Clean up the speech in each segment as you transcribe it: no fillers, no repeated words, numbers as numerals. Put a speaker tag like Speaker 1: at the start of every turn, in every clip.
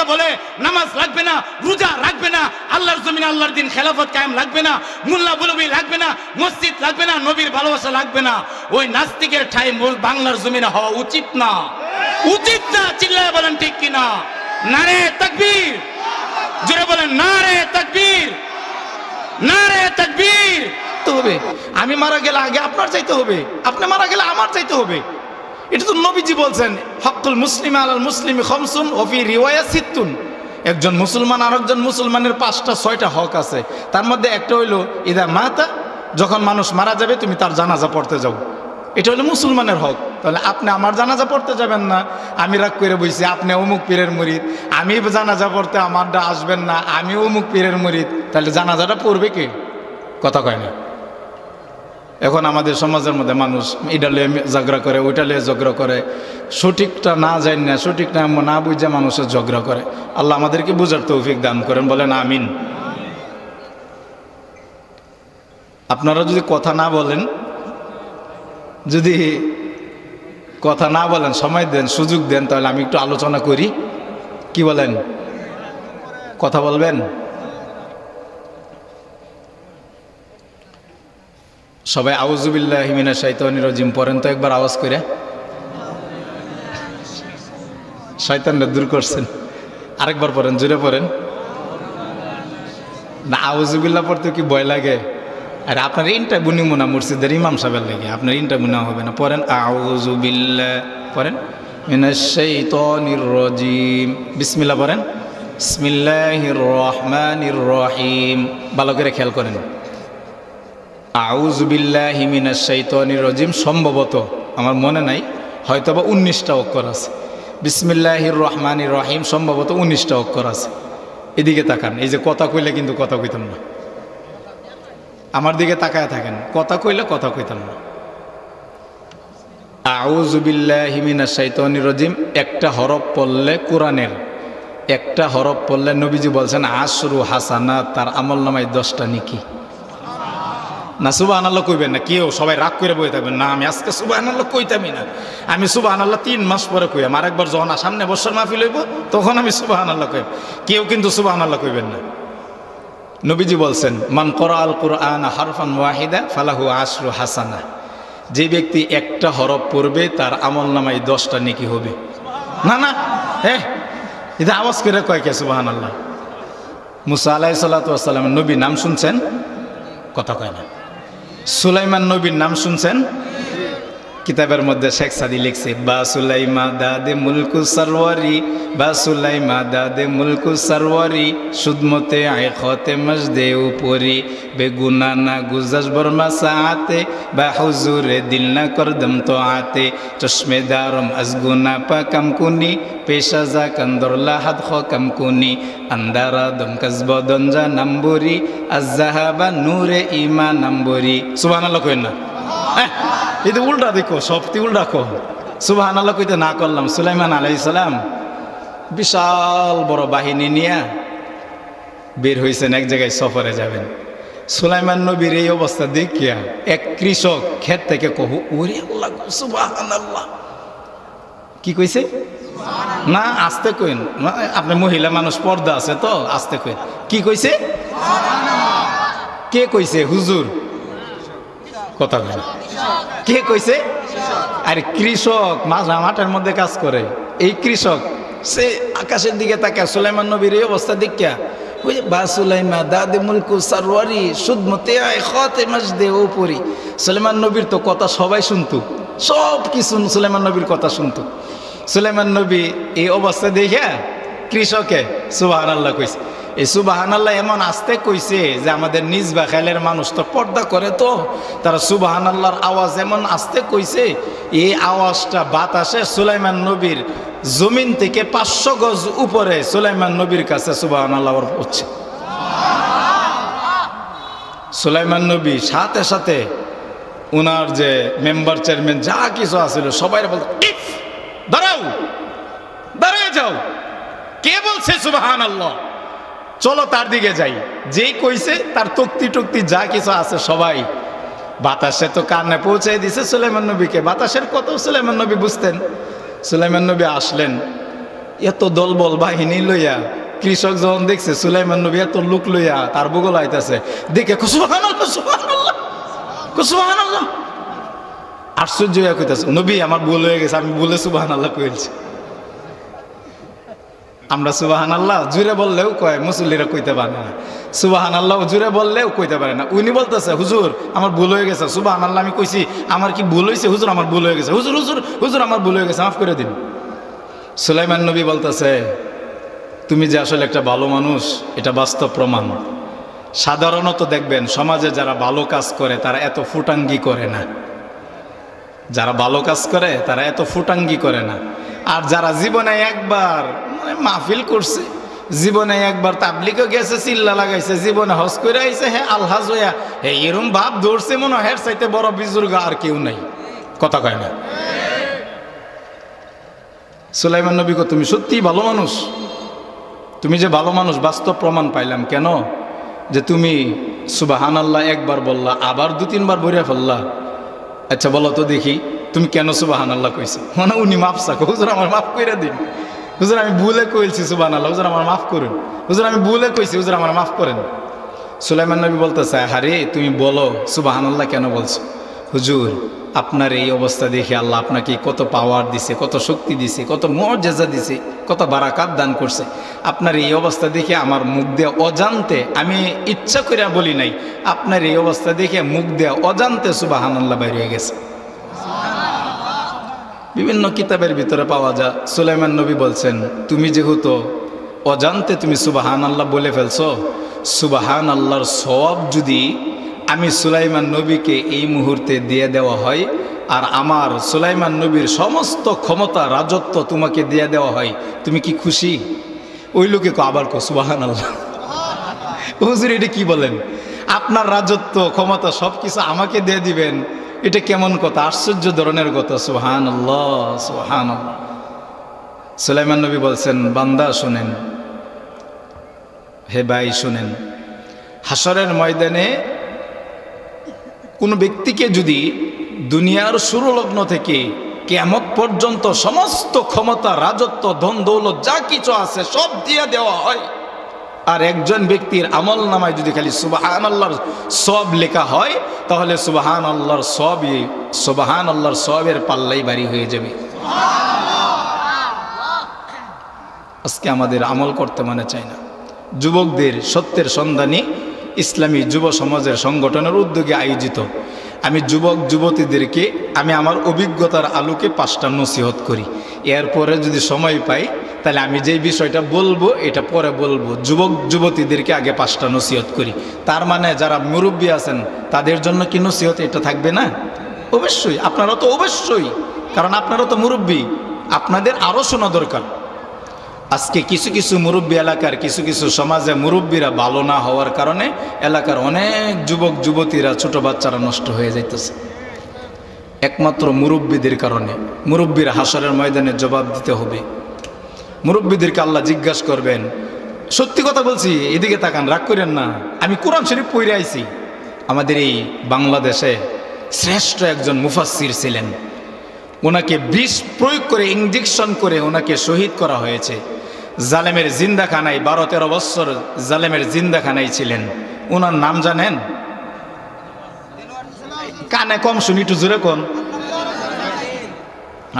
Speaker 1: কথা বলে নামাজ লাগবে না, রোজা রাখবে না, আল্লাহর জমিনে আল্লাহর দিন খেলাফত কায়েম লাগবে না, মোল্লা মুলবি লাগবে না, মসজিদ লাগবে না, নবীর ভালোবাসা লাগবে না, ওই নাস্তিকের ঠাই বাংলার জমিনে হওয়া উচিত না। উচিত না। চিল্লায় বলেন ঠিক কিনা? নারে তাকবীর, জোরে বলেন নারে তাকবীর, নারে তাকবীর। হবে আমি মারা গেলে আগে আপনার চাইতে হবে, আপনি মারা গেলে আমার চাইতে হবে। এটা তো নবীজি বলছেন, হকুল মুসলিম আলাল মুসলিম খামসুন ওয়া ফি রিওয়ায়া সিত্তুন। একজন মুসলমান আরেকজন মুসলমানের 5টা 6টা হক আছে। তার মধ্যে একটা হইল ইদা মাতা, যখন মানুষ মারা যাবে তুমি তার জানাজা পড়তে যাও, এটা হলো মুসলমানের হক। তাহলে আপনি আমার জানাজা পড়তে যাবেন না, আমি রাগ করে বইছি আপনি অমুক পীরের মুরিদ, আমি জানাজা পড়তে আমারটা আসবেন না, আমি অমুক পীরের মুরিদ, তাহলে জানাজাটা পড়বে কে? কথা কয় না। এখন আমাদের সমাজের মধ্যে মানুষ এটা লিয়ে ঝগড়া করে, ওইটা লিয়ে ঝগড়া করে, সঠিকটা না জানি না, সঠিকটা না বুঝে মানুষের ঝগড়া করে। আল্লাহ আমাদেরকে বুঝার তৌফিক দান করেন, বলেন আমিন। আপনারা যদি কথা না বলেন, যদি কথা না বলেন, সময় দেন, সুযোগ দেন, তাহলে আমি একটু আলোচনা করি। কি বলেন? কথা বলবেন? সবাই আউযু বিল্লাহি মিনাশ শাইতানির রাজিম পড়েন তো একবার আওয়াজ করে। শয়তানরা দূর করছেন। আরেকবার পড়েন, জোরে পড়েন না। আউযু বিল্লাহ পড়তে কি ভয় লাগে? আরে আপনার ইন্টারভিউ নিব না মসজিদের ইমাম সাহেবের লাগে, আপনার ইন্টারভিউ নেওয়া হবে না। পড়েন আউযু বিল্লাহ, পড়েন মিনাশ শাইতানির রাজিম, বিসমিল্লাহ পড়েন, বিসমিল্লাহির রহমানির রহিম। ভালো করে খেয়াল করেন, আউযু বিল্লাহি মিনাশ শাইতানির রাজিম সম্ভবত আমার মনে নাই, হয়তোবা 19টা অক্ষর আছে। বিসমিল্লাহির রহমানির রহিম সম্ভবত 19টা অক্ষর আছে। এদিকে তাকান, এই যে কথা কইলে কিন্তু কথা কইতাম না, আমার দিকে তাকায় থাকেন, কথা কইলে কথা কইতাম না। আউযু বিল্লাহি মিনাশ শাইতানির রাজিম একটা হরফ পড়লে, কোরআনের একটা হরফ পড়লে নবীজি বলছেন আশরু হাসানাত, তার আমলনামায় 10টা নেকি। না সুবহানাল্লাহ কইবেন না কেউ, সবাই রাগ করে বই থাকবেন না। আমি আজকে সুবহানাল্লাহ কইতামই না, আমি সুবহানাল্লাহ 3 মাস পরে কইম। আরেকবার যখন সামনে বছর মাহফিল হইব তখন আমি সুবহানাল্লাহ কইম। কেউ কিন্তু সুবহানাল্লাহ কইবেন না। নবীজি বলছেন মান ক্বরাআল কুরআনা হারফান ওয়াহিদা ফালাহু আশরু হাসানা, যে ব্যক্তি একটা হরফ পড়বে তার আমলনামায় 10টা নেকি হবে। না না, এটা আওয়াজ করে কয় কে সুবহানাল্লাহ? মুসা আলাইহিস সালাতু ওয়াস সালামের নবীর নাম শুনছেন? কথা কয় না। সুলাইমান নবীর নাম শুনছেন? কিতাবের মধ্যে শেখ সাদি লিখছে বা সুলাইমা দাদে মুলকু সরওয়ারি, বা সুলাইমা দাদে মুলকু সরওয়ারি, সুদমতে আয় খতে মজদে উপরি, বেগুনা না গুজাস বর্মা সাআতে, বা হুজুরে দিল না করদম তো আতে, চশমে দারম আজগুনা পা কামকুনি, পেশা যা কন্দরলা হাদ খ কামকুনি, আন্দারা দম কসবদন যা নাম্বরি, আজাহাবা নূরে ইমা নাম্বরি। সুবহানাল্লাহ কইন না, এই তো উল্টা দেখো, সবটি উল্টা কো। সুবহানাল্লাহ কইতে না করলাম। সুলাইমান আলাইহিস সালাম বিশাল বড় বাহিনী নিয়ে বের হয়েছেন, এক জায়গায় সফরে যাবেন। সুলাইমান নবীর এই অবস্থা দেখিয়া এক কৃষক ক্ষেত থেকে কহু, ওরে আল্লাহ সুবহানাল্লাহ। কি কইছে? না আস্তে কইন, আপনি মহিলা মানুষ, পর্দা আছে তো, আস্তে কইন। কি কইছে? কে কইছে? হুজুর কথা কয় না। কে কইছে? আরে কৃষক মাঠের মধ্যে কাজ করে, এই কৃষক সে আকাশের দিকে তাকায় সুলাইমান নবীর এই অবস্থা দেখিয়া ওই বা সুলাইমা দাদে মুলকু সরওয়ারি সুদমতে আয় খতে মজদে উপরি। সুলাইমান নবীর তো কথা সবাই শুনতো, সব কিছু সুলাইমান নবীর কথা শুনতো। সুলাইমান নবী এই অবস্থা দেখিয়া কৃষকে সুবহানাল্লাহ কইছে। এই সুবহানাল্লাহ এমন আস্তে কইছে যে আমাদের নিজ বা খেলের মানুষ তো পর্দা করে, তো তারা সুবহানাল্লাহর আওয়াজ এমন আস্তে কইছে, এই আওয়াজটা বাতাসে সুলাইমান নবীর জমিন থেকে 500 গজ উপরে সুলাইমান নবীর কাছে সুবহানাল্লাহ পড়ছে। সুলাইমান নবী সাথে সাথে উনার যে মেম্বার চেয়ারম্যান যা কিছু আছিল সবাই বলতো, দাঁড়াও, দাঁড়িয়ে যাও, কে বলছে সুবহানাল্লাহ, চলো তার দিকে যাই। যেই কইছে তার তক্তি টক্তি যা কিছু আছে সবাই বাতাসে তো কানে পৌঁছে দিছে সুলাইমান নবীকে। বাতাসের কত সুলাইমান নবী বুঝতেন। সুলাইমান নবী আসলেন, এত দলবল বাহিনী লইয়া কৃষক যখন দেখছে সুলাইমান নবী এত লোক লইয়া তার বগল আইতাছে, দেখে সুবহানাল্লাহ সুবহানাল্লাহ সুবহানাল্লাহ, আশ্চর্য হইয়া কইতাছে নবী আমার ভুল হয়ে গেছে, আমি বলে সুবহানাল্লাহ কইছি। আমরা সুবহানাল্লাহ জুড়ে বললেও কয়, মুসল্লিরা কইতে পারে না। সুবহানাল্লাহ জুড়ে বললেও কইতে পারে না। উনি বলতেছে হুজুর আমার ভুল হয়ে গেছে, সুবহানাল্লাহ আমি কইছি, আমার কি ভুল হয়েছে হুজুর, আমার ভুল হয়ে গেছে, হুজুর হুজুর হুজুর আমার ভুল হয়ে গেছে, মাফ করে দিন। সুলাইমান নবী বলতেছে তুমি যে আসলে একটা ভালো মানুষ এটা বাস্তব প্রমাণ। সাধারণত দেখবেন সমাজে যারা ভালো কাজ করে তারা এত ফুটাঙ্গি করে না, যারা ভালো কাজ করে তারা এত ফুটাঙ্গি করে না। আর যারা জীবনে একবার মাহফিল করছে, জীবনে একবার তাবলিগও গেছে, চিল্লা লাগাইছে, জীবনে হজ করে আইছে, হ্যাঁ আলহাজ হইয়া হ্যাঁ এরম ভাব ধরছে মনে হয় চাইতে বড় বুজুর্গ আর কেউ নাই, কথা কয় না। সুলাইমান নবী কো তুমি সত্যিই ভালো মানুষ, তুমি যে ভালো মানুষ বাস্তব প্রমাণ পাইলাম। কেন? যে তুমি সুবহানাল্লাহ একবার বললা, আবার 2-3 বার বইরা ফেললা। আচ্ছা বলো তো দেখি তুমি কেন সুবহানাল্লাহ কইছো? মানে উনি মাফ চাকো, হুজুর আমার মাফ কইরা দিন, হুজুর আমি ভুলে কইছি সুবহানাল্লাহ, হুজুর আমার মাফ করুন, হুজুর আমি ভুলে কইছি, হুজুর আমার মাফ করেন। সুলাইমান নবী বলতেছে হারে তুমি বলো সুবহানাল্লাহ কেন বলছো? হুজুর আপনার এই অবস্থা দেখে আল্লাহ আপনাকে কত পাওয়ার দিছে, কত শক্তি দিছে, কত মুআজিজা দিছে, কত বারাকাত দান করছে। আপনার এই অবস্থা দেখে আমার মুখ দিয়ে অজান্তে, আমি ইচ্ছা করে বলি নাই, আপনার এই অবস্থা দেখে মুখ দিয়ে অজান্তে সুবহানাল্লাহ বাইরে হয়ে গেছে। বিভিন্ন কিতাবের ভিতরে পাওয়া যায় সুলাইমান নবী বলছেন তুমি যেহেতু অজান্তে তুমি সুবহানাল্লাহ বলে ফেলছো, সুবহানাল্লাহর সওয়াব যদি আমি সুলাইমান নবীকে এই মুহূর্তে দিয়ে দেওয়া হয়, আর আমার সুলাইমান নবীর সমস্ত ক্ষমতা রাজত্ব তোমাকে দিয়ে দেওয়া হয়, তুমি কি খুশি? ওই লোকে আবার সুবহানাল্লাহ। হুজুর এটা কি বলেন? আপনার রাজত্ব ক্ষমতা সব কিছু আমাকে দিয়ে দিবেন, এটা কেমন কথা? আশ্চর্য ধরনের কথা। সুবহানাল্লাহ সুবহানাল্লাহ। সুলাইমান নবী বলছেন বান্দা শুনেন, হে ভাই শুনেন, হাসরের ময়দানে কোনো ব্যক্তিকে যদি দুনিয়ার শুরু লগ্ন থেকে কিয়ামত পর্যন্ত সমস্ত ক্ষমতা রাজত্ব ধন দৌলত যা কিছু আছে সব দিয়ে দেওয়া হয়, আর একজন ব্যক্তির আমল নামায় যদি খালি সুবহানাল্লাহর সব লেখা হয়, তাহলে সুবহানাল্লাহর সবই সুবহানাল্লাহর সবের পাল্লাই ভারী হয়ে যাবে। আজকে আমাদের আমল করতে মনে চায় না। যুবকদের সত্যের সন্ধানী ইসলামী যুব সমাজের সংগঠনের উদ্যোগে আয়োজিত আমি যুবক যুবতীদেরকে আমি আমার অভিজ্ঞতার আলোকে 5টা নসিহত করি। এরপরে যদি সময় পাই তাহলে আমি যেই বিষয়টা বলবো এটা পরে বলবো। যুবক যুবতীদেরকে আগে 5টা নসিহত করি। তার মানে যারা মুরব্বী আছেন তাদের জন্য কি নসিহত এটা থাকবে না? অবশ্যই, আপনারা তো অবশ্যই, কারণ আপনারা তো মুরব্বী, আপনাদের আরও শোনা দরকার। আজকে কিছু কিছু মুরব্বী এলাকার কিছু কিছু সমাজে মুরব্বীরা ভালো না হওয়ার কারণে এলাকার অনেক যুবক যুবতীরা ছোট বাচ্চারা নষ্ট হয়ে যাইতেছে, একমাত্র মুরব্বীদের কারণে। মুরব্বীরা হাসরের ময়দানে জবাব দিতে হবে। মুরব্বীদেরকে আল্লাহ জিজ্ঞাসা করবেন। সত্যি কথা বলছি, এদিকে তাকান, রাগ করেন না। আমি কোরআন শরীফ পড়ে আইছি। আমাদের এই বাংলাদেশে শ্রেষ্ঠ একজন মুফাসসির ছিলেন, ওনাকে বিষ প্রয়োগ করে ইঞ্জেকশন করে ওনাকে শহীদ করা হয়েছে। জালেমের জিন্দাখানায় 12-13 বছর জালেমের জিন্দাখানায় ছিলেন। ওনার নাম জানেন? কানে কম শুনি, একটু জোরে কোন।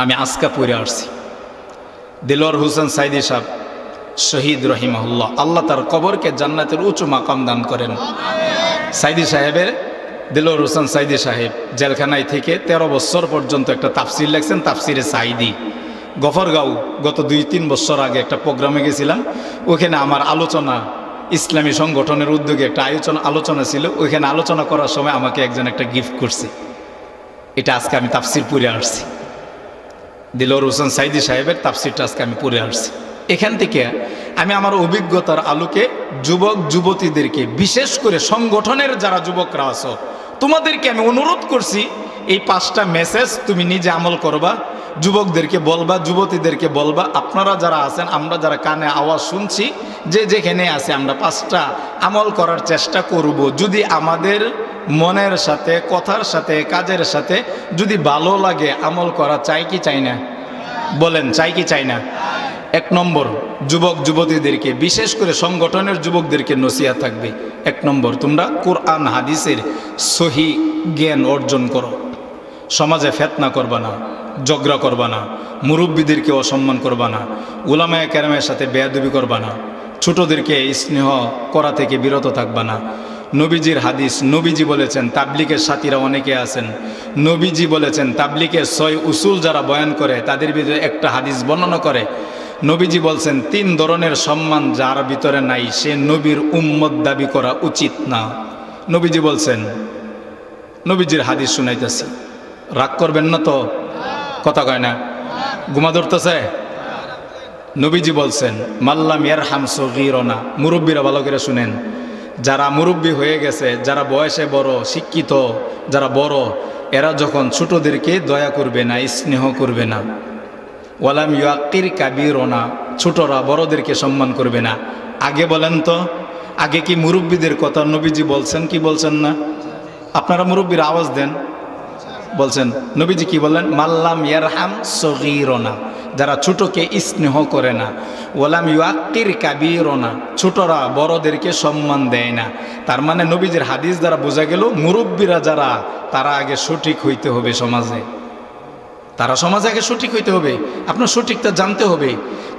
Speaker 1: আমি আজকা পড়ে আসছি। দিলওয়ার হোসেন সাইদি সাহেব শহীদ রহিমাহুল্লাহ, আল্লাহ তার কবরকে জান্নাতের উঁচু মাকাম দান করেন। সাইদি সাহেবের দিলওয়ার হোসেন সাইদি সাহেব জেলখানায় থেকে 13 বছর পর্যন্ত একটা তাফসির লেখছেন, তাফসিরে সাইদি। গফরগাঁও গত 2-3 বছর আগে একটা প্রোগ্রামে গেছিলাম, ওখানে আমার আলোচনা ইসলামী সংগঠনের উদ্যোগে একটা আলোচনা ছিল। ওইখানে আলোচনা করার সময় আমাকে একজন একটা গিফট করছে। এটা আজকে আমি তাফসির পড়ে আসছি। দিলওয়ার হোসেন সাইদি সাহেবের তাফসিরটা আজকে আমি পড়ে আসছি। এখান থেকে আমি আমার অভিজ্ঞতার আলোকে যুবক যুবতীদেরকে, বিশেষ করে সংগঠনের যারা যুবকরা আছো, তোমাদেরকে আমি অনুরোধ করছি এই 5টা মেসেজ তুমি নিজে আমল করবা, যুবকদেরকে বলবা, যুবতীদেরকে বলবা। আপনারা যারা আছেন, আমরা যারা কানে আওয়াজ শুনছি, যে যেখানে আছে আমরা 5টা আমল করার চেষ্টা করব। যদি আমাদের মনের সাথে, কথার সাথে, কাজের সাথে যদি ভালো লাগে আমল করা, চাই কি চাই না? বলেন চাই কি চাই না? এক নম্বর, যুবক যুবতীদেরকে, বিশেষ করে সংগঠনের যুবকদেরকে নসিহত থাকবে। এক নম্বর, তোমরা কোরআন হাদিসের সহি জ্ঞান অর্জন করো। সমাজে ফিতনা করবা না, ঝগড়া করবা না, মুরব্বীদেরকে অসম্মান করবা না, উলামায়ে কেরামের সাথে বেয়াদবি করবা না, ছোটদেরকে স্নেহ করা থেকে বিরত থাকবা না। নবীজির হাদিস, নবীজি বলেছেন, তাবলিগের সাথীরা অনেকে আছেন, নবীজি বলেছেন তাবলিগের 6 উসুল যারা বয়ান করে তাদের ভিতরে একটা হাদিস বর্ণনা করে। নবীজি বলছেন 3 ধরনের সম্মান যার ভিতরে নাই সে নবীর উম্মত দাবি করা উচিত না। নবীজি বলছেন, নবীজির হাদিস শুনাইতেছি, রাগ করবেন না তো? কথা কয় না, ঘুমা ধরতেছে? নবীজি বলছেন, মাল্লাম ইয়ারহাম সগীরনা, মুরব্বীরা ভালো করে শুনেন, যারা মুরব্বী হয়ে গেছে, যারা বয়সে বড়, শিক্ষিত, যারা বড়, এরা যখন ছোটদেরকে দয়া করবে না, স্নেহ করবে না। ওয়ালাম ইউআক্কির কাবীরনা, ছোটরা বড়দেরকে সম্মান করবে না। আগে বলেন তো, আগে কি মুরব্বীদের কথা নবীজি বলছেন কি বলছেন না? আপনারা মুরব্বীর আওয়াজ দেন, বলছেন নবীজি কি বললেন? মাল্লাম ইয়ারহাম সগীরনা, যারা ছোটকে স্নেহ করে না। ওয়ালাম ইউআক্কির কাবীরনা, ছোটরা বড়দেরকে সম্মান দেয় না। তার মানে নবীজির হাদিস দ্বারা বোঝা গেল মুরব্বীরা যারা, তারা আগে সঠিক হইতে হবে সমাজে, তারা সমাজে আগে সঠিক হইতে হবে। আপনার সঠিকটা জানতে হবে,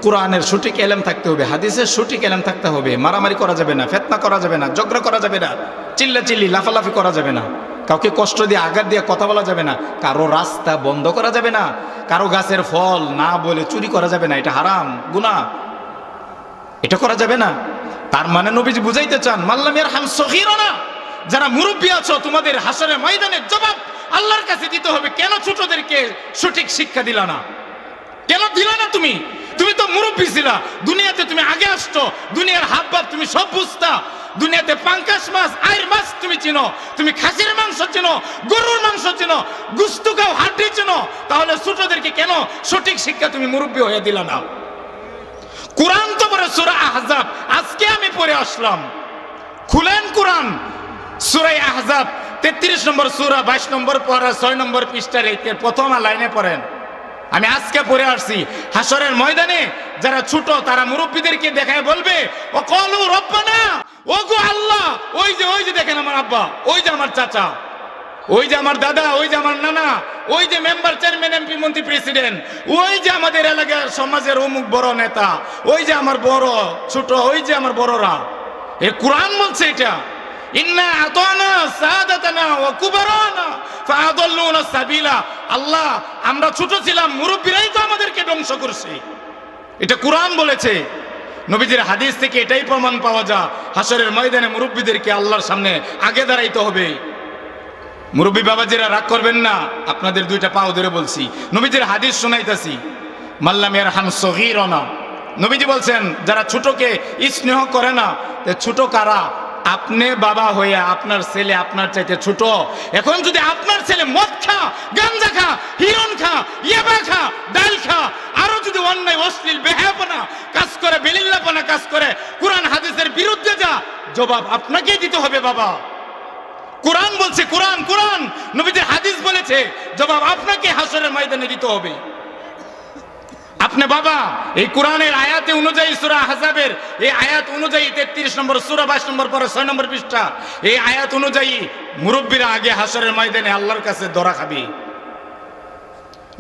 Speaker 1: কোরআনের সঠিক এলেম থাকতে হবে, হাদিসের সঠিক এলেম থাকতে হবে। মারামারি করা যাবে না, ফিতনা করা যাবে না, ঝগড়া করা যাবে না, চিল্লাচিল্লি লাফালাফি করা যাবে না, কাউকে কষ্ট দিয়ে আঘাত দিয়ে কথা বলা যাবে না, কারো রাস্তা বন্ধ করা যাবে না, কারো গাছের ফল না বলে চুরি করা যাবে না, এটা হারাম, গুনাহ, এটা করা যাবে না। তার মানে নবীজি বুঝাইতে চান, মাল্লাম ইয়ারহাম সগীরনা, যারা মুরব্বী আছো তোমাদের হাসরের ময়দানে জবাব আল্লাহর কাছে দিতে হবে। কেন ছোটদেরকে সঠিক শিক্ষা দিলা না? কেন দিলা না? তুমি তো মুরব্বী ছিলা, দুনিয়াতে তুমি আগে আসছো, দুনিয়ার হাব ভাব তুমি সব বুঝতা, দুনিয়াতে পাঙ্কাশ মাছ, আইর মাছ তুমি চিনো, তুমি খাসির মাংস চিনো, গরুর মাংস চিনো, গুস্ত খাও, হাড্ডি চিনো, তাহলে ছোটদেরকে কেন সঠিক শিক্ষা তুমি মুরব্বী হয়ে দিলা না? কোরআন তো পড়ে সূরা আহজাব, আজকে আমি পড়ে আসলাম, খুলেন কোরআন, সূরা আহজাব 33 নম্বর সূরা, 22 নম্বর পড়া, 6 নম্বর পৃষ্ঠার প্রথম লাইনে পড়েন। আমি আজকে পড়ে আসছি, হাসরের ময়দানে যারা ছোট তারা মুরব্বীদেরকে দেখায় বলবে, ও কলু রব্বানা, ও গো আল্লাহ, ওই যে দেখেন আমার আব্বা, ওই যে আমার চাচা, ওই যে আমার দাদা, ওই যে আমার নানা, ওই যে মেম্বার, চেয়ারম্যান, এমপি, মন্ত্রী, প্রেসিডেন্ট, ওই যে আমাদের এলাকার সমাজের অমুক বড় নেতা, ওই যে আমার বড় ছোট, ওই যে আমার বড়রা। এ কোরআন বলছে এটা, ইন্না আতানা সাদাতানা ওয়া কুবারানা ফাআদাল্লুনা সাবিলা। আল্লাহ, আমরা ছোট ছিলাম, মুরব্বীরাই তো আমাদেরকে ধ্বংস করছে, এটা কোরআন বলেছে। নবীজির হাদিস থেকে এটাই প্রমাণ পাওয়া যায়, হাসরের ময়দানে মুরব্বীদেরকে আল্লাহর সামনে আগে দাঁড়াইতে হবে। মুরব্বী বাবাজিরা রাগ করবেন না, আপনাদের 2টা পাও ধরে বলছি, নবীজির হাদিস শোনাইতাছি, মাল্লাম ইয়ারহাম সগীরনা, নবীজি বলছেন যারা ছোটকে স্নেহ করে না, ছোট কারা? আপনি বাবা হইয়া আপনার ছেলে আপনার চাইতে ছোট, এখন যদি আপনার ছেলে মদ খা, গাঞ্জা খা, হিরণ খা, ইয়াবা খা, ডাল খা, আরো যদি অন্যায় অশ্লীল বেহায়াপনা কাজ করে, বেলিল্লাপনা কাজ করে, কোরআন হাদিসের বিরুদ্ধে যা, জবাব আপনাকেই দিতে হবে বাবা। কোরআন বলছে, কোরআন নবীজির হাদিস বলেছে, জবাব আপনাকে হাসরের ময়দানে দিতে হবে। আপনি বাবা, এই কোরআনের আয়াতে অনুযায়ী সূরা আহজাবের এই আয়াত অনুযায়ী 33 নম্বর সূরা, 22 নম্বর পরে 6 নম্বর পৃষ্ঠা, এই আয়াত অনুযায়ী মুরব্বীরা আগে হাসরের ময়দানে আল্লাহর কাছে ধরা খাবে।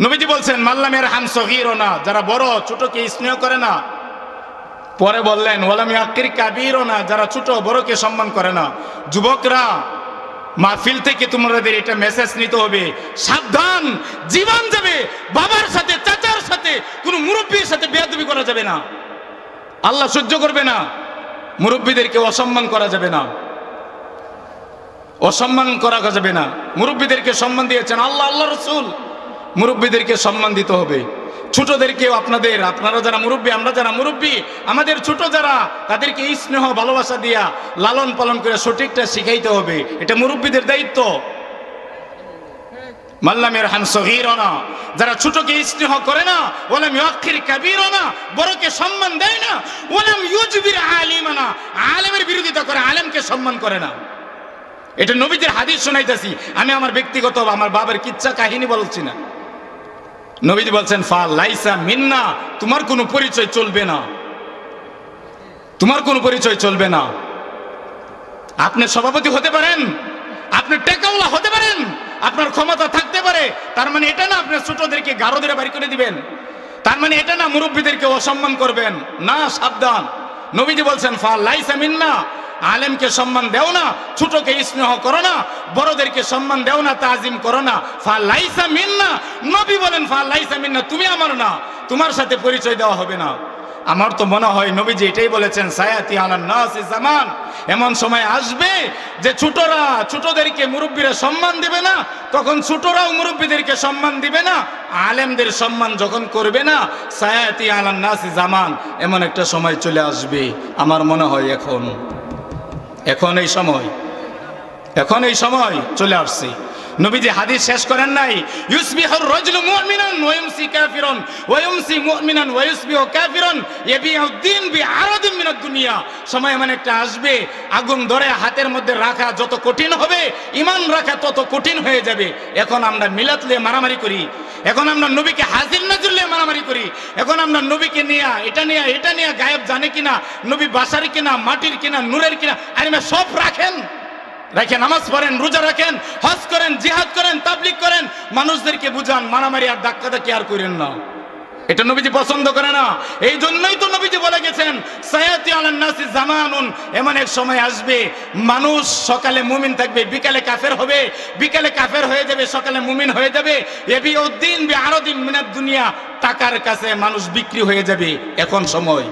Speaker 1: নবীজি বলছেন, মাল্লাম ইয়ারহাম সগীরনা, যারা বড় ছোটকে স্নেহ করে না। পরে বললেন, ওয়ালাম ইউআক্কির কাবীরনা, যারা ছোট বড়কে সম্মান করে না। যুবকরা, মাহফিল থেকে তোমাদের এটা মেসেজ নিতে হবে, সাবধান, জীবন যাবে, বাবার সাথে, চাচার সাথে, কোনো মুরব্বীর সাথে বেয়াদবি করা যাবে না, আল্লাহ সহ্য করবে না। মুরব্বীদেরকে অসম্মান করা যাবে না, অসম্মান করা যাবে না। মুরব্বীদেরকে সম্মান দিয়েছেন আল্লাহ, আল্লাহ রাসূল, মুরব্বীদেরকে সম্মান দিতে হবে। ছোটদেরকেও আপনারা যারা মুরব্বী, আমরা যারা মুরব্বী, আমাদের ছোট যারা, তাদেরকে স্নেহ ভালোবাসা দিয়া লালন পালন করে সঠিকটা শিখাইতে হবে, এটা মুরব্বীদের দায়িত্ব। মাল্লাম ইয়ারহাম সগীরনা, যারা ছোটকে স্নেহ করে না, ওয়ালাম ইউআক্কির কাবীরনা, বড়কে সম্মান দেয় না, ওয়ালাম ইউজবির আলিমানা, আলেমের বিরোধিতা করে, আলেমকে সম্মান করে না। এটা নবীজির হাদিস শোনাইতেছি, আমি আমার ব্যক্তিগত আমার বাবার কিচ্ছা কাহিনী বলছি না। নবীজি বলছেন ফা লাইসা মিন্না, তোমার কোনো পরিচয় চলবে না, তোমার কোনো পরিচয় চলবে না। আপনি সভাপতি হতে পারেন, আপনি টেকাওয়ালা হতে পারেন, আপনার ক্ষমতা থাকতে পারে, তার মানে এটা না আপনার ছোটদেরকে গাঢ় ধরে বাড়ি করে দিবেন, তার মানে এটা না মুরব্বীদেরকে অসম্মান করবেন, না, সাবধান। নবীজি বলছেন ফা লাইসা মিন্না, আলেমকে সম্মান দেও না, ছোটকে স্নেহ করো না, বড়দেরকে সম্মান দেও না, তাজিম করো না, ফা লাইসা মিন্না। নবী বলেন ফা লাইসা মিন্না, তুমি আমার না, তোমার সাথে পরিচয় দেওয়া হবে না। আমার তো মনে হয় নবীজি এটাই বলেছেন, সায়াতি আলান নাসি জামান, এমন সময় আসবে যে ছোটরা ছোটদেরকে মুরব্বীরা সম্মান দিবে না, তখন ছোটরাও মুরব্বীদেরকে সম্মান দিবে না, আলেমদের সম্মান যখন করবে না, সায়াতি আলান নাসি জামান, এমন একটা সময় চলে আসবে। আমার মনে হয় এখন এই সময়, এখন এই সময় চলে আসছে। নবীজি হাদিস শেষ করেন নাই, ইউসবিহুর রাজুলু মুমিনান ওয়া ইউমসি কাফিরান ওয়া ইউমসি মুমিনান ওয়া ইউসবিহু কাফিরান ইয়াবিউদ্দিন বিআরাদিন মিনাদ দুনিয়া। সময় এমন একটা আসবে, আগুন ধরে হাতের মধ্যে রাখা যত কঠিন হবে, ঈমান রাখা তত কঠিন হয়ে যাবে। এখন আমরা মিলাদ নিয়ে মারামারি করি, এখন আমরা নবীকে হাজির নাজির নিয়ে মারামারি করি, এখন আমরা নবীকে নিয়ে এটা নিয়ে গায়েব জানে কিনা, নবী বাসারি কিনা, মাটির কিনা, নূরের কিনা, আরে সব রাখেন, নামাজ পড়েন, রোজা রাখেন, হজ করেন, জিহাদ করেন, তাবলীগ করেন, মানুষদেরকে বুঝান, মারামারি আর ধাক্কাধাক্কি আর করেন না। এটা নবীজি পছন্দ করে না। এই জন্যই তো নবীজি বলে গেছেন সায়াতি আলান নাসি জামানুন, এমন এক সময় আসবে মানুষ সকালে মুমিন থাকবে, বিকালে কাফের হবে, বিকালে কাফের হয়ে যাবে, সকালে মুমিন হয়ে যাবে। ইয়াবিউদ্দিন বিআরাদিন মিনাদ দুনিয়া, টাকার কাছে মানুষ বিক্রি হয়ে যাবে। এখন সময়,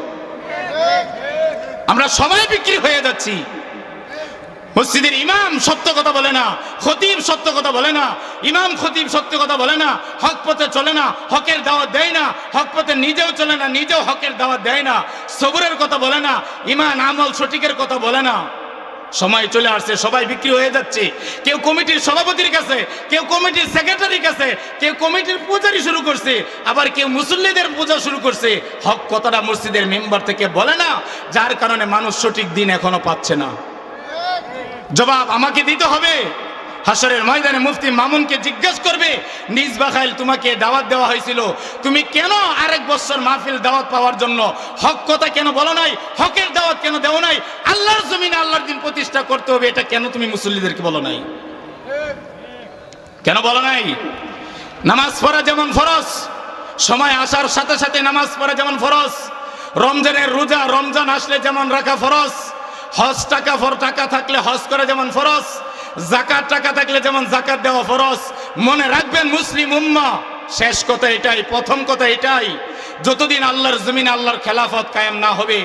Speaker 1: আমরা সবাই বিক্রি হয়ে যাচ্ছি। মসজিদের ইমাম সত্য কথা বলে না, খতিব সত্য কথা বলে না, ইমাম খতিব সত্য কথা বলে না, হক পথে চলে না, হকের দাওয়াত দেয় না, হক পথে নিজেও চলে না, নিজেও হকের দাওয়াত দেয় না, সবরের কথা বলে না, ইমান আমল সঠিকের কথা বলে না। সময় চলে আসছে, সবাই বিক্রি হয়ে যাচ্ছে। কেউ কমিটির সভাপতির কাছে, কেউ কমিটির সেক্রেটারির কাছে, কেউ কমিটির পূজারি শুরু করছে, আবার কেউ মুসল্লিদের পূজা শুরু করছে। হক কথাটা মসজিদের মেম্বার থেকে বলে না, যার কারণে মানুষ সঠিক দিন এখনো পাচ্ছে না। জবাব আমাকে দিতে হবে। হাসরের ময়দানে মুফতি মামুনকে জিজ্ঞেস করবে, নিজ বাখাইল তোমাকে দাওয়াত দেওয়া হয়েছিল, তুমি কেন আরেক বছর মাহফিল দাওয়াত পাওয়ার জন্য হক কথা কেন বলো নাই, হকের দাওয়াত কেন দেও নাই, আল্লাহর জমিনে আল্লাহর দিন প্রতিষ্ঠা করতে হবে, এটা কেন তুমি মুসল্লিদেরকে বলো নাই, কেন বলো নাই? নামাজ পড়া যেমন ফরজ, সময় আসার সাথে সাথে নামাজ পড়া যেমন ফরজ, রমজানের রোজা রমজান আসলে যেমন রাখা ফরজ, হজ টাকা থাকলে হজ করা যেমন ফরজ, যাকাত টাকা থাকলে যেমন যাকাত দেওয়া ফরজ। মনে রাখবেন মুসলিম উম্মাহ, শেষ কথা এটাই, প্রথম কথা এটাই, যতদিন আল্লাহর জমিন আল্লাহর খেলাফত কায়েম না হবে,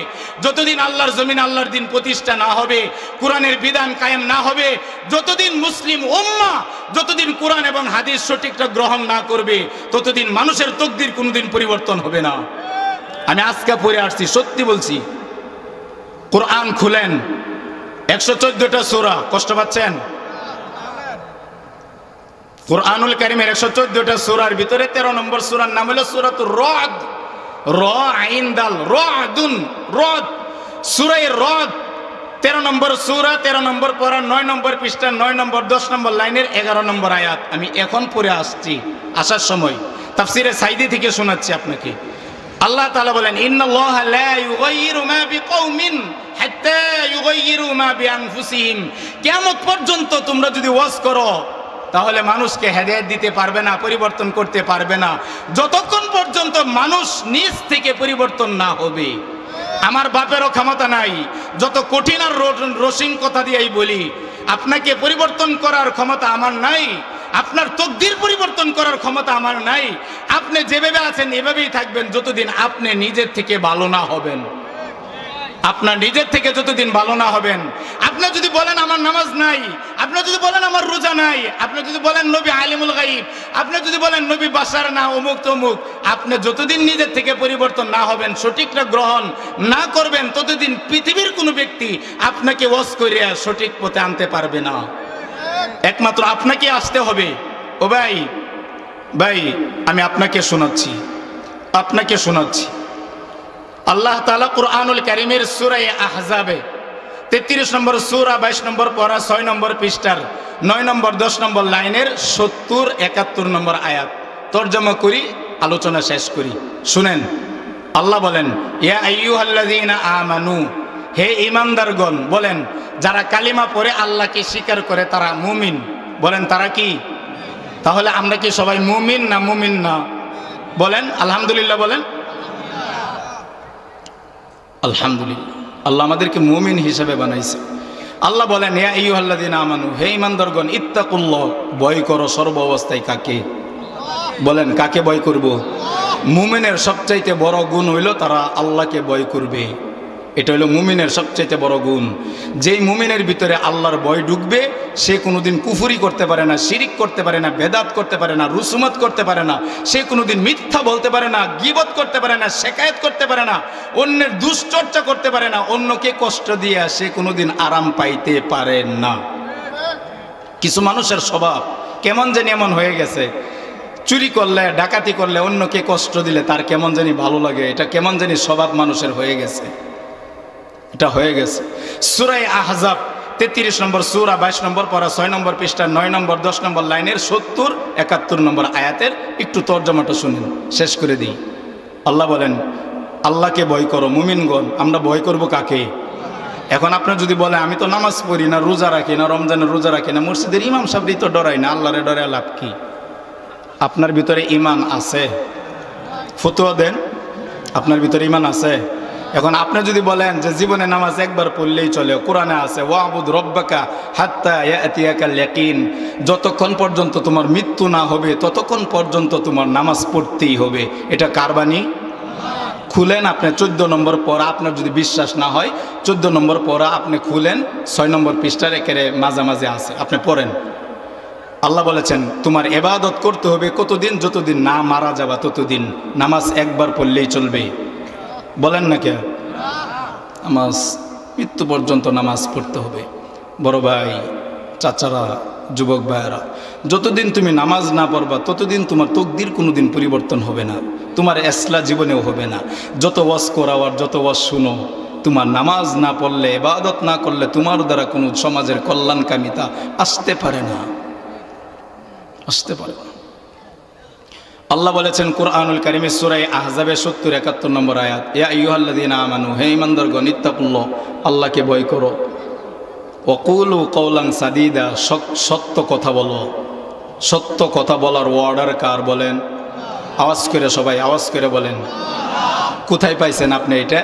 Speaker 1: যতদিন আল্লাহর জমিন আল্লাহর দিন প্রতিষ্ঠা না হবে, কোরআনের বিধান কায়েম না হবে, যতদিন মুসলিম উম্মাহ যতদিন কোরআন এবং হাদিস সঠিকটা গ্রহণ না করবে, ততদিন মানুষের তকদির কোনোদিন পরিবর্তন হবে না। আমি আজকে পড়ে আসছি, সত্যি বলছি, কোরআন খুলেন, 114টা সূরা, কষ্ট পাচ্ছেন? কোরআনুল কারীমের 114টা সূরার ভিতরে 13 নম্বর সূরার নাম হলো সূরাতুর রদ, র আইন দাল, রদুন, রদ, সূরা রদ, 13 নম্বর সূরা, 13 নম্বর পারা, 9 নম্বর পৃষ্ঠা, 9 নম্বর 10 নম্বর লাইনের 11 নম্বর আয়াত। আমি এখন পড়ে আসছি, আসার সময় তাফসীরে সাইদি থেকে শোনাচ্ছি আপনাকে। আল্লাহ তাআলা বলেন, ইন্নাল্লাহা লা ইউগাইয়িরু মা বিকওমিন হাত্তা ইউগাইয়িরু মা বিআনফুসিহিম। কিয়ামত পর্যন্ত তোমরা যদি ওয়াজ করো, তাহলে মানুষকে হেদায়েত দিতে পারবে না, পরিবর্তন করতে পারবে না, যতক্ষণ পর্যন্ত মানুষ নিজ থেকে পরিবর্তন না হবে। আমার বাপেরও ক্ষমতা নাই, যত কঠিন আর রসিং কথা দিয়েই বলি, আপনাকে পরিবর্তন করার ক্ষমতা আমার নাই, আপনার তকদির পরিবর্তন করার ক্ষমতা আমার নাই। আপনি যেভাবে আছেন এভাবেই থাকবেন যতদিন আপনি নিজের থেকে ভালো না হবেন, আপনার নিজের থেকে যতদিন ভালো না হবেন। আপনি যদি বলেন আমার নামাজ নাই, আপনি যদি বলেন আমার রোজা নাই, আপনি যদি বলেন নবী আলিমুল গায়ব, আপনি যদি বলেন নবী বাশার না, অমুক তমুক, আপনি যতদিন নিজের থেকে পরিবর্তন না হবেন, সঠিকটা গ্রহণ না করবেন, ততদিন পৃথিবীর কোনো ব্যক্তি আপনাকে ওয়াজ করে সঠিক পথে আনতে পারবে না। একমাত্র আপনাকে আসতে হবে। ও ভাই, আমি আপনাকে শোনাচ্ছি, আল্লাহ তাআলা কুরআনুল কারীমের সূরা আহজাবে 33 নম্বর সূরা 22 নম্বর পারা 6 নম্বর পৃষ্ঠার 9 নম্বর 10 নম্বর লাইনের 70-71 নম্বর আয়াত তরজমা করি, আলোচনা শেষ করি। শুনেন, আল্লাহ বলেন ইয়া আইয়ুহাল্লাযীনা আমানু, হে ঈমানদারগণ, বলেন যারা কালিমা পড়ে আল্লাহকে স্বীকার করে তারা মুমিন। বলেন তারা কি? তাহলে আমরা কি সবাই মুমিন না মুমিন না? বলেন আলহামদুলিল্লাহ, বলেন আলহামদুলিল্লাহ। আল্লাহ আমাদেরকে মুমিন হিসেবে বানাইছে। আল্লাহ বলেন ইয়া আইয়ুহাল্লাযীনা আমানু, হে ঈমানদারগণ, ইত্তাকুল্লাহ, ভয় করো সর্ব অবস্থায় কাকে? বলেন কাকে ভয় করব? মুমিনের সবচাইতে বড় গুণ হইল তারা আল্লাহকে ভয় করবে। এটা হলো মুমিনের সবচাইতে বড় গুণ। যেই মুমিনের ভিতরে আল্লাহর ভয় ঢুকবে সে কোনোদিন কুফরি করতে পারে না, শিরিক করতে পারে না, বেদাত করতে পারে না, রুসুমাত করতে পারে না, সে কোনোদিন মিথ্যা বলতে পারে না, গীবত করতে পারে না, শেকায়েত করতে পারে না, অন্যের দুশ্চর্চা করতে পারে না, অন্যকে কষ্ট দিয়ে সে কোনোদিন আরাম পাইতে পারে না। কিছু মানুষের স্বভাব কেমন জানি এমন হয়ে গেছে, চুরি করলে, ডাকাতি করলে, অন্যকে কষ্ট দিলে তার কেমন জানি ভালো লাগে। এটা কেমন জানি স্বভাব মানুষের হয়ে গেছে, এটা হয়ে গেছে। সূরা আহজাব 33 নম্বর সূরা 22 নম্বর পারা 6 নম্বর পৃষ্ঠা 9 নম্বর 10 নম্বর লাইনের 70 71 নম্বর আয়াতের একটু তর্জমাটা শুনেন, শেষ করে দিই। আল্লাহ বলেন আল্লাহকে ভয় করো মুমিনগণ। আমরা ভয় করব কাকে? এখন আপনি যদি বলে আমি তো নামাজ পড়ি না, রোজা রাখি না, রমজানের রোজা রাখি না, মসজিদের ইমাম সাহেবই তো ডরাই না, আল্লাহরে ডরে লাভ কি? আপনার ভিতরে ঈমান আছে? ফতোয়া দেন, আপনার ভিতরে ঈমান আছে? এখন আপনি যদি বলেন যে জীবনে নামাজ একবার পড়লেই চলে, কোরআনে আছে ওয়াবুদ রব্বাকা হাত্তা ইয়াতিয়াকাল ইয়াকিন, যতক্ষণ পর্যন্ত তোমার মৃত্যু না হবে ততক্ষণ পর্যন্ত তোমার নামাজ পড়তেই হবে। এটা কার বাণী? খুলেন আপনি 14 নম্বর পড়া, আপনার যদি বিশ্বাস না হয় 14 নম্বর পড়া আপনি খুলেন, 6 নম্বর পৃষ্ঠার একেবারে মাঝামাঝি আছে, আপনি পড়েন। আল্লাহ বলেছেন তোমার ইবাদত করতে হবে কতদিন? যতদিন না মারা যাবা ততদিন। নামাজ একবার পড়লেই চলবে? বলেন না কে? নামাজ মৃত্যু পর্যন্ত নামাজ পড়তে হবে। বড় ভাই, চাচারা, যুবক ভাইয়েরা, যতদিন তুমি নামাজ না পড়বা ততদিন তোমার তকদির কোনোদিন পরিবর্তন হবে না, তোমার ইসলাম জীবনেও হবে না। যত ওয়াজ করাও আর যত ওয়াজ শুনো, তোমার নামাজ না পড়লে, ইবাদত না করলে তোমার দ্বারা কোনো সমাজের কল্যাণকামিতা আসতে পারে না, আসতে পারে না। আল্লাহ বলেছেন কুরআনুল কারীমে সূরা আহজাবে 70 71 নম্বর আয়াত, ইয়া আইয়ুহাল্লাযীনা আমানু, হে ঈমানদারগণ, ইত্তাকুল্লাহ, আল্লাহকে ভয় করো, ওয়াকুলু কওলান সাদীদা, সত্য কথা বলো। সত্য কথা বলার অর্ডার কার? বলেন আওয়াজ করে, সবাই আওয়াজ করে বলেন। কোথায় পাইছেন আপনি এটা?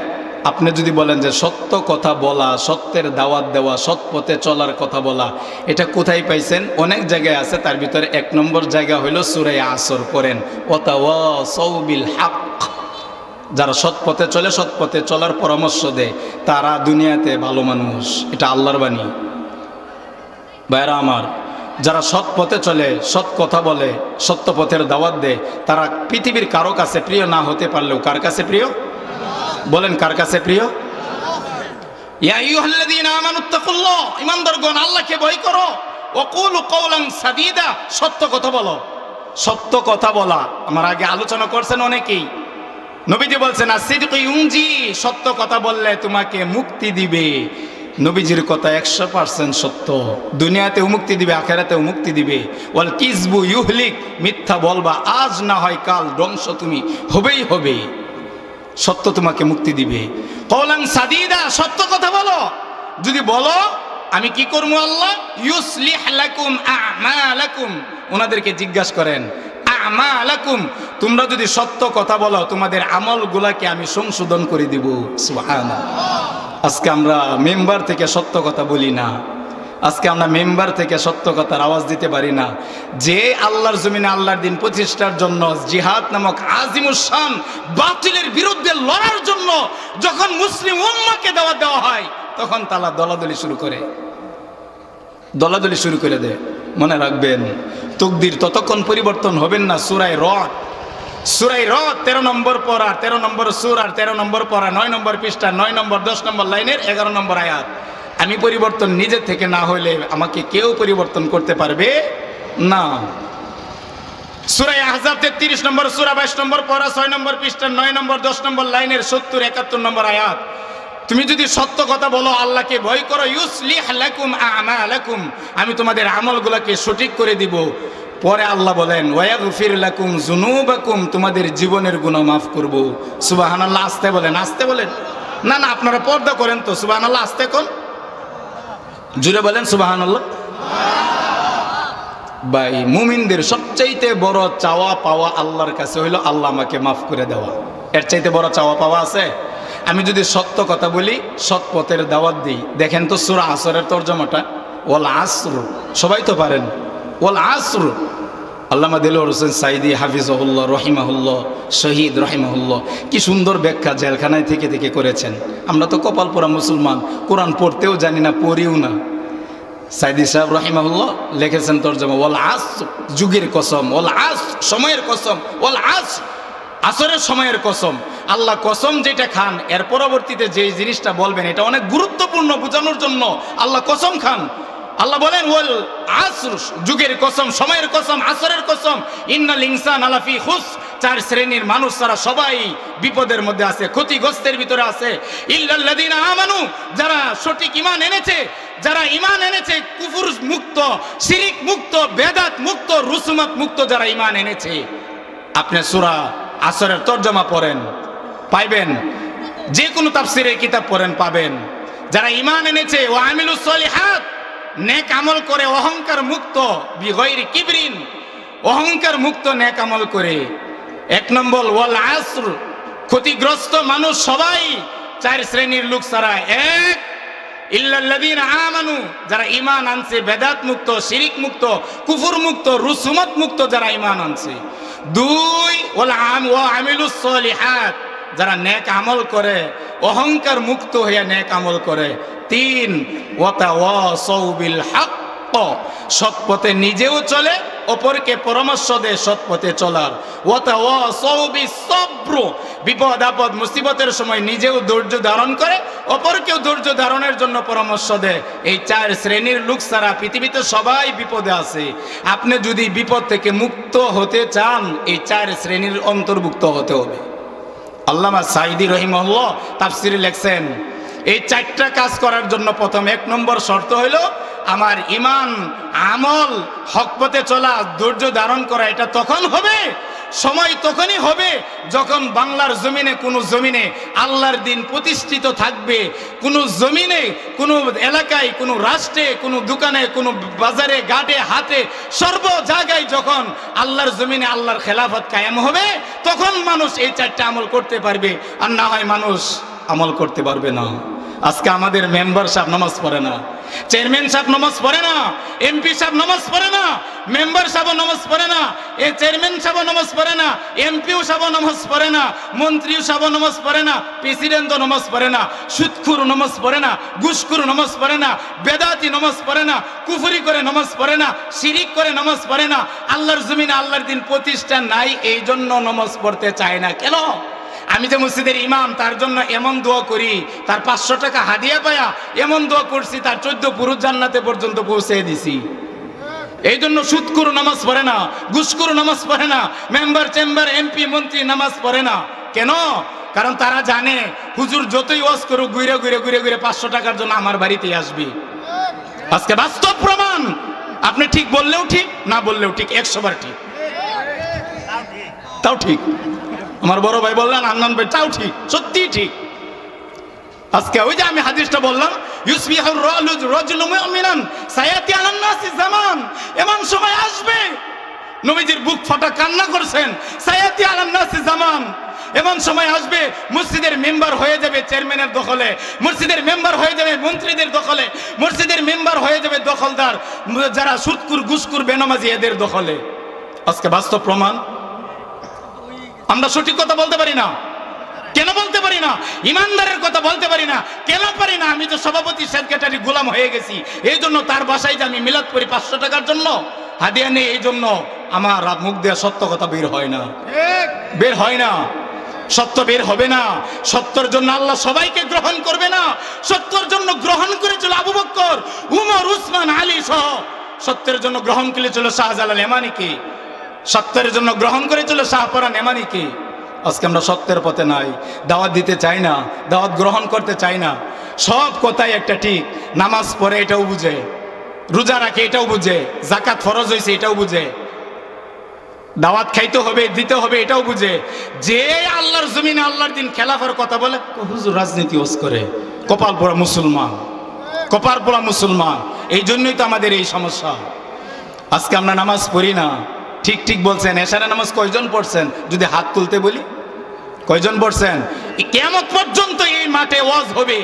Speaker 1: আপনি যদি বলেন যে সত্য কথা বলা, সত্যের দাওয়াত দেওয়া, সৎ পথে চলার কথা বলা, এটা কোথায় পাইছেন? অনেক জায়গায় আছে, তার ভিতরে 1 নম্বর জায়গা হইল সূরা আসর। পড়েন ওয়াতাওয়াসাউ বিল হক, যারা সৎ পথে চলে, সৎ পথে চলার পরামর্শ দেয়, তারা দুনিয়াতে ভালো মানুষ। এটা আল্লাহর বাণী। ভাইরা আমার, যারা সৎ পথে চলে, সৎ কথা বলে, সত্য পথের দাওয়াত দেয়, তারা পৃথিবীর কারো কাছে প্রিয় না হতে পারলেও কার কাছে প্রিয়? বলেন কার কাছে প্রিয়? ইয়া আইয়ুহাল্লাযীনা আমানুত্তাকুল্লাহ, ঈমানদারগণ, আল্লাহকে ভয় করো, ওয়াকুলু কওলান সাদীদা, সত্য কথা বলো। সত্য কথা বলা আমার আগে আলোচনা করছেন অনেকেই। নবীজি বলছেন আসিদকু ইউনজি, সত্য কথা বললে তোমাকে মুক্তি দিবে। নবীজির কথা 100% সত্য। দুনিয়াতেও মুক্তি দিবে, আখিরাতেও মুক্তি দিবে। ওয়াল কিযবু ইউহলিক, মিথ্যা বলবা আজ না হয় কাল ধ্বংস তুমি হবেই হবে। সত্য তোমাকে মুক্তি দিবে। কওলান সাদীদা, সত্য কথা বলো। যদি বলো আমি কি করবো? আল্লাহ ইউসলিহ লাকুম আমালাকুম, ওনাদেরকে জিজ্ঞাসা করেন আমালাকুম, তোমরা যদি সত্য কথা বলো তোমাদের আমলগুলাকে আমি সংশোধন করে দিব। সুবহানাল্লাহ। আজকে আমরা মেম্বার থেকে সত্য কথা বলি না, আজকে আমরা মেম্বার থেকে সত্য কথার আওয়াজ দিতে পারি না। যে আল্লাহর জমিনে আল্লাহর দিন প্রতিষ্ঠার জন্য জিহাদ নামক আজিমুস শান বাতিলের বিরুদ্ধে লড়ার জন্য যখন মুসলিম উম্মাহকে দাওয়াত দেওয়া হয়, তখন তারা দলাদলি শুরু করে, দলাদলি শুরু করে দেয়। মনে রাখবেন, তকদির ততক্ষণ পরিবর্তন হবেন না। সূরা রদ 13 নম্বর পড়া, 13 নম্বর সূরার 13 নম্বর পড়া, 9 নম্বর পৃষ্ঠা 9 নম্বর 10 নম্বর লাইনের 11 নম্বর আয়াত। আমি পরিবর্তন নিজে থেকে না হইলে আমাকে কেউ পরিবর্তন করতে পারবে না। সূরা আহজাব 33 নম্বর সূরা 22 নম্বর পড়া, 6 নম্বর পৃষ্ঠা 9 নম্বর 10 নম্বর লাইনের 70 71 নম্বর আয়াত। তুমি যদি সত্য কথা বলো, আল্লাহকে ভয় করো, ইউসলিহ লাকুম আমালাকুম, আমি তোমাদের আমলগুলোকে সঠিক করে দিব। পরে আল্লাহ বলেন ওয়াগফির লাকুম যুনুবাকুম, তোমাদের জীবনের গুনাহ মাফ করব। সুবহানাল্লাহ। আস্তে বলেন, আস্তে বলেন। না না, আপনারা পর্দা করেন তো। সুবহানাল্লাহ আস্তে কোন, জুড়ে বলেন সুবহানাল্লাহ। ভাই, মুমিনদের সবচাইতে বড় চাওয়া পাওয়া আল্লাহর কাছে হইল আল্লাহ আমাকে মাফ করে দেওয়া। এর চাইতে বড় চাওয়া পাওয়া আছে? আমি যদি সত্য কথা বলি, সৎ পথের দাওয়াত দিই, দেখেন তো সূরা আসরের তরজমাটা, ওয়াল আসর, সবাই তো পারেন, ওয়াল আসর। আল্লামা দেলোয়ার হোসেন সাইদি হাফিজহুল্লাহ রহিমাহুল্লাহ, শহীদ রহিমাহুল্লাহ, কি সুন্দর ব্যাখ্যা জেলখানায় থেকে থেকে করেছেন। আমরা তো কপাল পোড়া মুসলমান, কোরআন পড়তেও জানি না, পড়িও না। সাইদি সাহেব রহিমাহুল্লাহ লিখেছেন তরজমা, ওয়াল আসর, যুগের কসম, ওয়াল আসর, সময়ের কসম, ওয়াল আসর, আসরের সময়ের কসম। আল্লাহ কসম যেটা খান, এর পরবর্তীতে যে জিনিসটা বলবেন এটা অনেক গুরুত্বপূর্ণ বোঝানোর জন্য আল্লাহ কসম খান। আল্লাহ বলেন ওয়াল আসর, যুগের কসম, সময়ের কসম, আসরের কসম, ইন্নাল ইনসানা লাফি খুসর, চার শ্রেণীর মানুষ তারা সবাই বিপদের মধ্যে আছে, ক্ষতিগ্রস্তের ভিতরে আছে। ইল্লাল্লাযীনা আমানু, যারা সঠিক ঈমান এনেছে, যারা ঈমান এনেছে, কুফর মুক্ত, শিরিক মুক্ত, বেদাত মুক্ত, রুসুমাত মুক্ত যারা ঈমান এনেছে। আপনি সূরা আসরের তরজমা পড়েন, পাইবেন। যে কোনো তাফসীরের কিতাব পড়েন, পাবেন। যারা ঈমান এনেছে, ওয়া আমিলুস সলিহাত, নেক আমল করে, অহংকার মুক্ত, বিগয়রি কিবরিন, অহংকার মুক্ত নেক আমল করে। এক নম্বর ওয়াল আসর, ক্ষতিগ্রস্ত মানুষ সবাই চার শ্রেণীর লোক ছাড়া। এক, ইল্লাল্লাযীনা আমানু, যারা ঈমান আনছে, বেদাত মুক্ত, শিরিক মুক্ত, কুফর মুক্ত, রুসুমাত মুক্ত যারা ঈমান আনছে। দুই, ওয়া আমিলুস সলিহাত, যারা নেক আমল করে, অহংকার মুক্ত হয়ে নেক আমল করে। তিন, ওয়াতাওয়াসাউ বিল হক, সৎ পথে নিজেও চলে, অপরকে পরামর্শ দেয় সৎ পথে চলার। ওয়াতাওয়াসাউ বিস-সবর, বিপদ আপদ মুসিবতের সময় নিজেও ধৈর্য ধারণ করে, অপরকেও ধৈর্য ধারণের জন্য পরামর্শ দেয়। এই চার শ্রেণীর লোক ছাড়া পৃথিবীতে সবাই বিপদে আছে। আপনি যদি বিপদ থেকে মুক্ত হতে চান, এই চার শ্রেণীর অন্তর্ভুক্ত হতে হবে। আল্লামা সাইদি রহিমাহুল্লাহ তাফসীরে লেখছেন, এই চারটা কাজ করার জন্য প্রথম এক নম্বর শর্ত হইল আমার ঈমান, আমল, হক পথে চলা, ধৈর্য ধারণ করা। এটা তখন হবে, সময় তখনই হবে যখন বাংলার জমিনে, কোনো জমিনে আল্লাহর দিন প্রতিষ্ঠিত থাকবে। কোনো জমিনে, কোনো এলাকায়, কোনো রাষ্ট্রে, কোনো দোকানে, কোনো বাজারে, ঘাটে, হাটে, সর্ব জায়গায় যখন আল্লাহর জমিনে আল্লাহর খেলাফত কায়েম হবে, তখন মানুষ এই চারটা আমল করতে পারবে। আর না হয় মানুষ আমল করতে পারবে না। আজকে আমাদের মেম্বার সাহেব নামাজ পড়ে না, চেয়ারম্যান সাহেব নামাজ পড়ে না, এমপি সাহেব নামাজ পড়ে না, মেম্বার সাহেব নামাজ পড়ে না, এই চেয়ারম্যান সাহেব নামাজ পড়ে না, এমপিও সাহেব নামাজ পড়ে না, মন্ত্রীও সাহেব নামাজ পড়ে না, প্রেসিডেন্টও নামাজ পড়ে না, সুদখোর নামাজ পড়ে না, ঘুষখোর নামাজ পড়ে না, বেদাতি নামাজ পড়ে না, কুফরি করে নামাজ পড়ে না, শিরিক করে নামাজ পড়ে না। আল্লাহর জমিনে আল্লাহর দিন প্রতিষ্ঠা নাই, এই জন্য নামাজ পড়তে চায় না। কেন? আমি যে মসজিদের ইমাম, তার জন্য এমন দোয়া করি, তার 500 টাকা হাদিয়া পায়া এমন দোয়া করছি, তার 14 পুরুষ জান্নাতে পর্যন্ত পৌঁছে দিছি। এই জন্য সুদখোর নামাজ পড়ে না, ঘুষখোর নামাজ পড়ে না, মেম্বার, চেম্বার, এমপি, মন্ত্রী নামাজ পড়ে না। কেন? কারণ তারা জানে হুজুর যতই ওয়াজ করুক, ঘুরে ঘুরে ঘুরে ঘুরে 500 টাকার জন্য আমার বাড়িতেই আসবে। আজকে বাস্তব প্রমাণ। আপনি ঠিক বললেও ঠিক, না বললেও ঠিক, 100 বার ঠিক, তাও ঠিক। আমার বড় ভাই বললেন, আন্নান ভাই, তাও ঠিক, সত্যি ঠিক। আজকে ওই যে আমি হাদিসটা বললাম, ইউসবিহুর রাজুলু মুমিনান সায়াতি আলান নাসি জামান, এমন সময় আসবে, নবীজির বুক ফাটা কান্না করছেন, সায়াতি আলান নাসি জামান, এমন সময় আসবে মসজিদের মেম্বার হয়ে যাবে চেয়ারম্যানের দখলে, মসজিদের মেম্বার হয়ে যাবে মন্ত্রীদের দখলে, মসজিদের মেম্বার হয়ে যাবে দখলদার, যারা সুদখোর, ঘুষখোর, বেনামাজি, এদের দখলে। আজকে বাস্তব প্রমাণ। আমরা সঠিক কথা বলতে পারি না। কেন বলতে পারি না? ইমানদারের কথা বলতে পারি না। কেন পারি না? আমি তো সভাপতি সেক্রেটারি গোলাম হয়ে গেছি। এই জন্য তার বাসায় যে আমি মিলাদ করি 500 টাকার জন্য, হাদিয়া নেই, এই জন্য আমার মুখ দিয়ে সত্য কথা বের হয় না, বের হয় না, সত্য বের হবে না। সত্যের জন্য আল্লাহ সবাইকে গ্রহণ করবে না। সত্যের জন্য গ্রহণ করেছিল আবু বকর, উমর, উসমান, আলী সহ। সত্যের জন্য গ্রহণ করেছিল শাহজালাল এমানিকে, সত্যের জন্য গ্রহণ করেছিল শাহপরান এমানিকে। আজকে আমরা সত্যের পথে নাই, দাওয়াত দিতে চাই না, দাওয়াত গ্রহণ করতে চাই না। সব কথাই একটা ঠিক, নামাজ পড়ে এটাও বুঝে, রোজা রাখে এটাও বুঝে, যাকাত ফরজ হয়েছে এটাও বুঝে, দাওয়াত খাইতে হবে, দিতে হবে, এটাও বুঝে। যে আল্লাহর জমিনে আল্লাহর দিন খেলাফার কথা বলে, হুজুর রাজনীতি ওস করে, কপাল পোড়া মুসলমান, কপাল পোড়া মুসলমান। এই জন্যই তো আমাদের এই সমস্যা। আজকে আমরা নামাজ পড়ি না। ঠিক ঠিক বলছেন। এশারের নামাজ কয়জন পড়ছেন যদি হাত তুলতে বলি? কয়জন পড়ছেন? কিয়ামত পর্যন্ত এই মাঠে ওয়াজ হবে,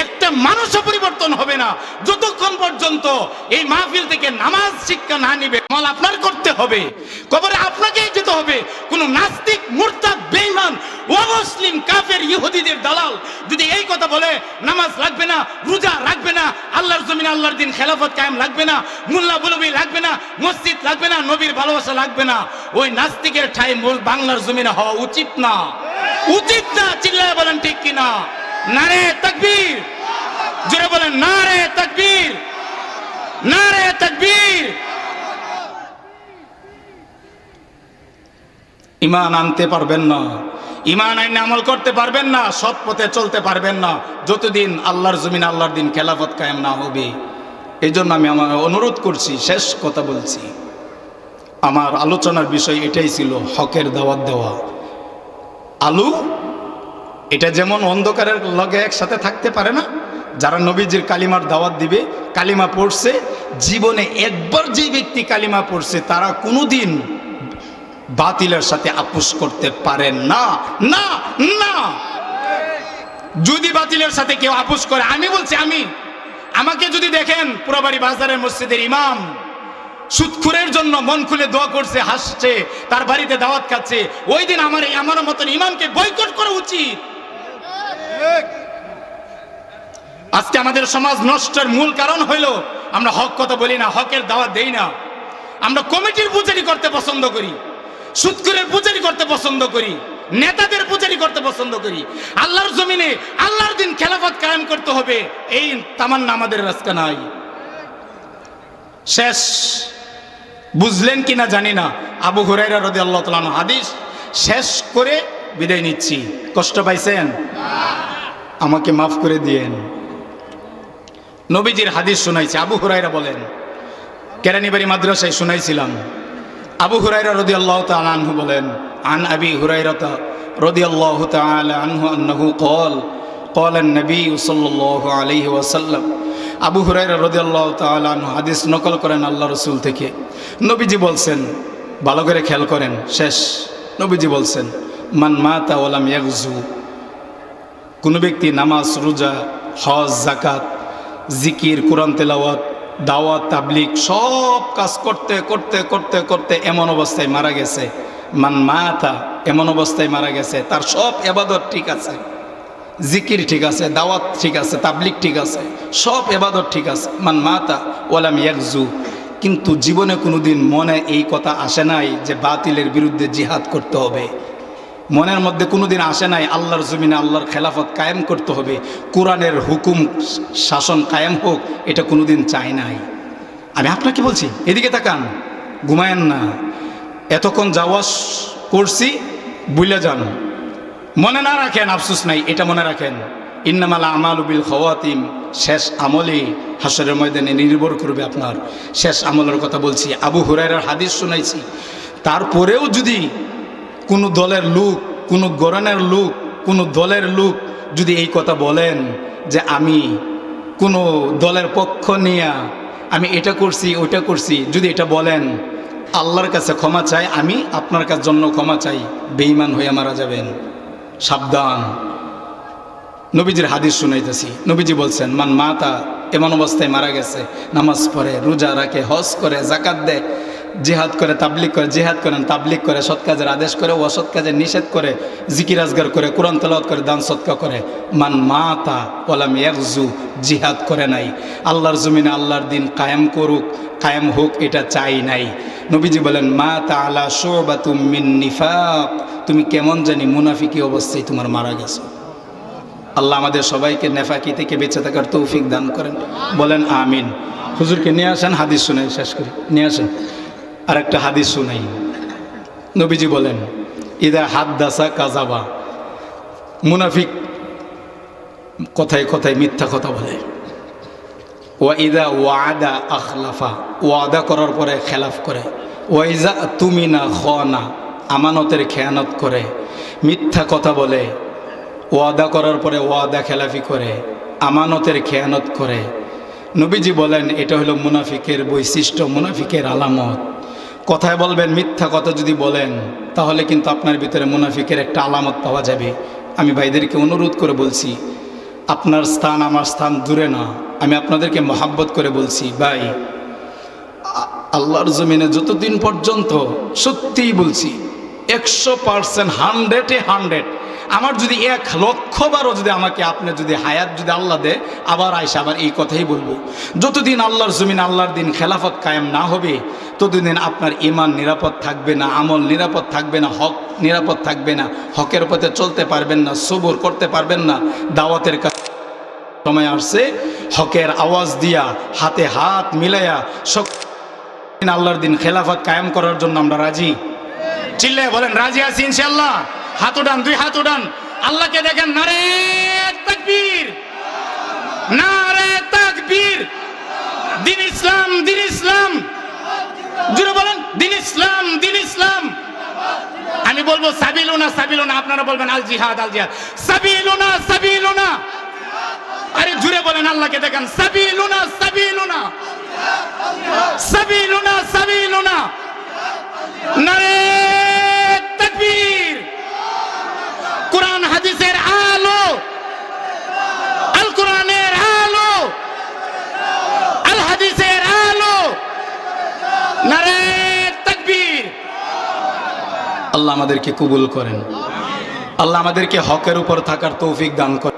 Speaker 1: একটা মানুষও পরিবর্তন হবে না যতক্ষণ পর্যন্ত এই মাহফিল থেকে নামাজ শিক্ষা না নিবে। আমল আপনার করতে হবে, কবরে আপনাকেই যেতে হবে। কোন নাস্তিক, মুরতাদ, বেঈমান, অমুসলিম, কাফের, ইহুদিদের দালাল যদি এই কথা বলে নামাজ লাগবে না, রোজা রাখবে না, আল্লাহর জমিনে আল্লাহর দিন খেলাফত কায়েম লাগবে না, মোল্লা বলবি লাগবে না, মসজিদ লাগবে না, নবীর ভালোবাসা লাগবে না, ওই নাস্তিকের ঠাই বাংলার জমিনে হওয়া উচিত না। উচিত না। চিল্লায় বলেন ঠিক কিনা? নারে তাকবীর, জোরে বলেন নারে তাকবীর, নারে তাকবীর। ঈমান আনতে পারবেন না, ঈমান আইনে আমল করতে পারবেন না, সৎ পথে চলতে পারবেন না যতদিন আল্লাহর জমিনে আল্লাহর দিন খেলাফত কায়েম না হবে। এই জন্য আমি আমার অনুরোধ করছি, শেষ কথা বলছি, আমার আলোচনার বিষয় এটাই ছিল, হকের দাওয়াত দেওয়া। আলু এটা যেমন অন্ধকারের লগে একসাথে থাকতে পারে না, যারা নবীজির কালিমার দাওয়াত দিবে, কালিমা পড়ছে, জীবনে একবার যে ব্যক্তি কালিমা পড়ছে তারা কোনোদিন বাতিলের সাথে আপোষ করতে পারেন না। না না, যদি বাতিলের সাথে কেউ আপোষ করে, আমি বলছি, আমাকে যদি দেখেন পুরাবাড়ি বাজারের মসজিদের ইমাম সুদখুরের জন্য মন খুলে দোয়া করছে, হাসছে, তার বাড়িতে দাওয়াত খাচ্ছে, ওই দিন আমার মতন ইমামকে বয়কট করা উচিত। আজকে আমাদের সমাজ নষ্টের মূল কারণ হইল আমরা হক কথা বলি না, হকের দাওয়াত দেই না। আমরা কমিটির পূজারি করতে পছন্দ করি, সুদখুরের পূজারি করতে পছন্দ করি, নেতাদের পূজারি করতে পছন্দ করি। আল্লাহর জমিনে আল্লাহর দিন খেলাফত কায়েম করতে হবে, এই তামান্না আমাদের রাস্তা নাই। শেষ বুঝলেন কিনা জানি না, আবু হুরায়রা রাদিয়াল্লাহু তাআলা আনহু হাদিস শেষ করে বিদায় নিচ্ছি। কষ্ট পাইছেন? আমাকে মাফ করে দিয়েন। নবীজির হাদিস শুনাইছে। আবু হুরায়রা বলেন, কেরানীবাড়ি মাদ্রাসায় শুনাইছিলাম। আবু হুরায়রা রাদিয়াল্লাহু তাআলা আনহু বলেন, আন আবি হুরায়রা রাদিয়াল্লাহু তাআলা আনহু আন্নাহু ক্বাল ক্বালা an-নবী সাল্লাল্লাহু আলাইহি ওয়াসাল্লাম। আবু হুরায়রা রাদিয়াল্লাহু তাআলা আনহু হাদিস নকল করেন আল্লাহ রাসূল থেকে। নবীজি বলছেন, ভালো করে খেয়াল করেন, শেষ। নবীজি বলছেন, মান মাতা ওয়া লাম ইয়াগজু, কোন ব্যক্তি নামাজ, রোজা, হজ, যাকাত, জিকির, কোরআন তেলাওয়াত, দাওয়াত, তাবলীগ সব কাজ করতে করতে করতে করতে এমন অবস্থায় মারা গেছে, মান মাতা, এমন অবস্থায় মারা গেছে, তার সব ইবাদত ঠিক আছে, জিকির ঠিক আছে, দাওয়াত ঠিক আছে, তাবলীগ ঠিক আছে, সব ইবাদত ঠিক আছে, মান মাতা ওয়া লাম ইয়াগজু, কিন্তু জীবনে কোনোদিন মনে এই কথা আসে নাই যে বাতিলের বিরুদ্ধে জিহাদ করতে হবে। মনের মধ্যে কোনোদিন আসে নাই আল্লাহর জমিনে আল্লাহর খেলাফত কায়েম করতে হবে, কোরআনের হুকুম শাসন কায়েম হোক, এটা কোনোদিন চাই নাই। আমি আপনাকে বলছি, এদিকে তাকান, ঘুমায়েন না। এতক্ষণ যাওয়া করছি, বুইলা যান, মনে না রাখেন, আফসোস নাই, এটা মনে রাখেন, ইন্নামাল আমালু বিল খাওয়াতিম, শেষ আমলে হাসরের ময়দানে নির্ভর করবে আপনার শেষ আমলের কথা বলছি। আবু হুরায়রার হাদিস শুনাইছি। তারপরেও যদি কোনো দলের লোক, কোনো গরনের লোক, কোনো দলের লোক যদি এই কথা বলেন যে আমি কোনো দলের পক্ষ নিয়ে আমি এটা করছি ওইটা করছি, যদি এটা বলেন, আল্লাহর কাছে ক্ষমা চাই, আমি আপনার কাছে জন্য ক্ষমা চাই, বেঈমান হয়ে মারা যাবেন, সাবধান। নবীজির হাদিস শুনাইতেছি। নবীজি বলছেন, মান মাতা, এমন অবস্থায় মারা গেছে, নামাজ পড়ে, রোজা রাখে, হজ করে, যাকাত দেয়, জিহাদ করে, তাবলীগ করে, জিহাদ করেন, তাবলীগ করে, সৎ কাজের আদেশ করে, অসৎ কাজের নিষেধ করে, জিকির আজগার করে, কোরআন তেলাওয়াত করে, দান সদকা করে, মান মাতা ওয়া লাম ইয়াগজু, জিহাদ করে নাই, আল্লাহর জমিনে আল্লাহর দিন কায়েম করুক, কায়েম হোক, এটা চাই নাই। নবীজি বলেন, মাতা আলা শুবাতুম মিন নিফাক, তুমি কেমন জানি মুনাফিকি অবস্থায় তোমার মারা গেছো। আল্লাহ আমাদের সবাইকে নেফাকি থেকে বেঁচে থাকার তৌফিক দান করেন, বলেন আমিন। হুজুরকে নিয়ে আসেন, হাদিস শুনাই, শেষ করি, নিয়ে আসেন। আর একটা হাদিস শুনাই। নবীজি বলেন, ইদা হাদ্দাসা কাযাবা, মুনাফিক কথায় কথায় মিথ্যা কথা বলে, ওয়া ইদা ওয়াদা আখলাফা, ওয়াদা করার পরে খেলাফ করে, ওয়াইজা তুমি না খানা, আমানতের খেয়ানত করে, মিথ্যা কথা বলে, ওয়াদা করার পরে ওয়াদা খেলাফি করে, আমানতের খেয়ানত করে। নবীজি বলেন এটা হলো মুনাফিকের বৈশিষ্ট্য, মুনাফিকের আলামত। কথায় বলবেন, মিথ্যা কথা যদি বলেন তাহলে কিন্তু আপনার ভিতরে মুনাফিকের একটা আলামত পাওয়া যাবে। আমি ভাইদেরকে অনুরোধ করে বলছি, আপনার স্থান আমার স্থান দূরে না, আমি আপনাদেরকে মহাব্বত করে বলছি, ভাই আল্লাহর জমিনে যতদিন পর্যন্ত, সত্যিই বলছি 100%, 100 আমার যদি 1,00,000বারও যদি আমাকে আপনি যদি হায়াত যদি আল্লাহ দে, আবার আইসা আবার এই কথাই বলবো, যতদিন আল্লাহর জমিন আল্লাহর দিন খেলাফত কায়েম না হবে ততদিন আপনার ঈমান নিরাপদ থাকবে না, আমল নিরাপদ থাকবে না, হক নিরাপদ থাকবে না, হকের পথে চলতে পারবেন না, সবর করতে পারবেন না। দাওয়াতের কাজ সময় আসছে, হকের আওয়াজ দিয়া হাতে হাত মিলাইয়া সব আল্লাহর দিন খেলাফত কায়েম করার জন্য আমরা রাজি। চিল্লায় বলেন রাজি আছি ইনশাআল্লাহ। হাত উঠান, দুই হাত উঠান, আল্লাহকে দেখেন। নারে তাকবীর, নারে তাকবীর। দিন ইসলাম, দিন ইসলাম, জুড়ে বলেন দিন ইসলাম, দিন ইসলাম। আমি বলবো সাবিলুনা, সাবিলুনা, আপনারা বলবেন আল জিহাদ, আল জিহাদ। সাবিলুনা, সাবিলুনা। আরে জুড়ে বলেন, আল্লাহকে দেখেন। সাবিলুনা, সাবিলুনা, সাবিলুনা, সাবিলুনা। নারে তাকবীর। কোরআন হাদিসের আলো, আল কোরআনের আলো, আল হাদিসের আলো। নারে তাকবীর। আল্লাহ আমাদেরকে কবুল করেন, আল্লাহ আমাদেরকে হকের উপর থাকার তৌফিক দান করেন।